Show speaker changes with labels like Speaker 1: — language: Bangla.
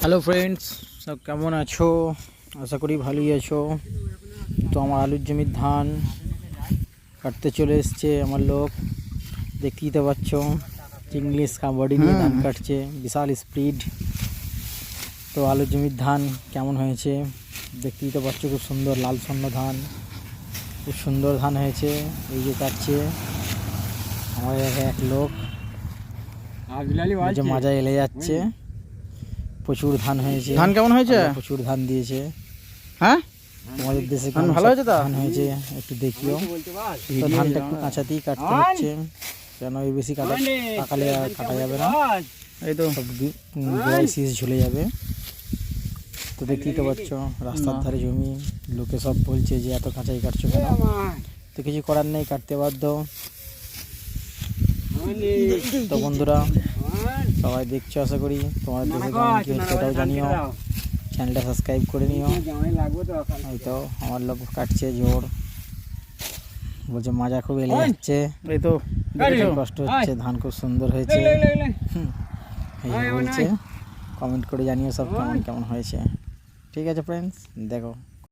Speaker 1: হ্যালো ফ্রেন্ডস, সব কেমন আছো? আশা করি ভালোই আছো। তো আমার আলুর জমির ধান কাটতে চলে এসছে আমার লোক। দেখতেই তো পাচ্ছ, ইংলিশ বডি নিয়ে ধান কাটছে, বিশাল স্পিড। তো আলুর জমির ধান কেমন হয়েছে দেখতেই তো পাচ্ছ, খুব সুন্দর লাল স্বর্ণ ধান, খুব সুন্দর ধান হয়েছে। এই যে কাটছে আমার এক লোক, মাজা এলে যাচ্ছে। প্রচুর ধান হয়েছে।
Speaker 2: ধান কেমন হয়েছে?
Speaker 1: প্রচুর ধান দিয়েছে।
Speaker 2: হ্যাঁ,
Speaker 1: তোমাদের দেশে
Speaker 2: ধান ভালো হয়েছে?
Speaker 1: ধান হয়েছে একটু দেখিও। তো ধানটা একটু কাঁচাতেই কাটতে হচ্ছে, কেন এই বেশি কাটালে আর কাটা যাবে না,
Speaker 2: এই তো
Speaker 1: সব গোড়ায় শীষ ঝুলে যাবে। তো দেখতেই তো পাচ্ছ রাস্তার ধারে জমি, লোকে সব বলছে যে এত কাঁচাই কাটছো কেন। তো কিছু করার নেই, কাটতে বাধ্য। তো বন্ধুরা সবাই দেখছো, আশা করি তোমাদের দেশে কেমন কি হচ্ছে ওটাও জানিও। চ্যানেলটা সাবস্ক্রাইব করে নিও। হয়তো আমার লোক কাটছে জোর, বলছে মাজা খুব এলে যাচ্ছে,
Speaker 2: এই তো
Speaker 1: কষ্ট হচ্ছে, ধান খুব সুন্দর হয়েছে এই বলছে। কমেন্ট করে জানিও সব কেমন কেমন হয়েছে। ঠিক আছে ফ্রেন্ডস, দেখো।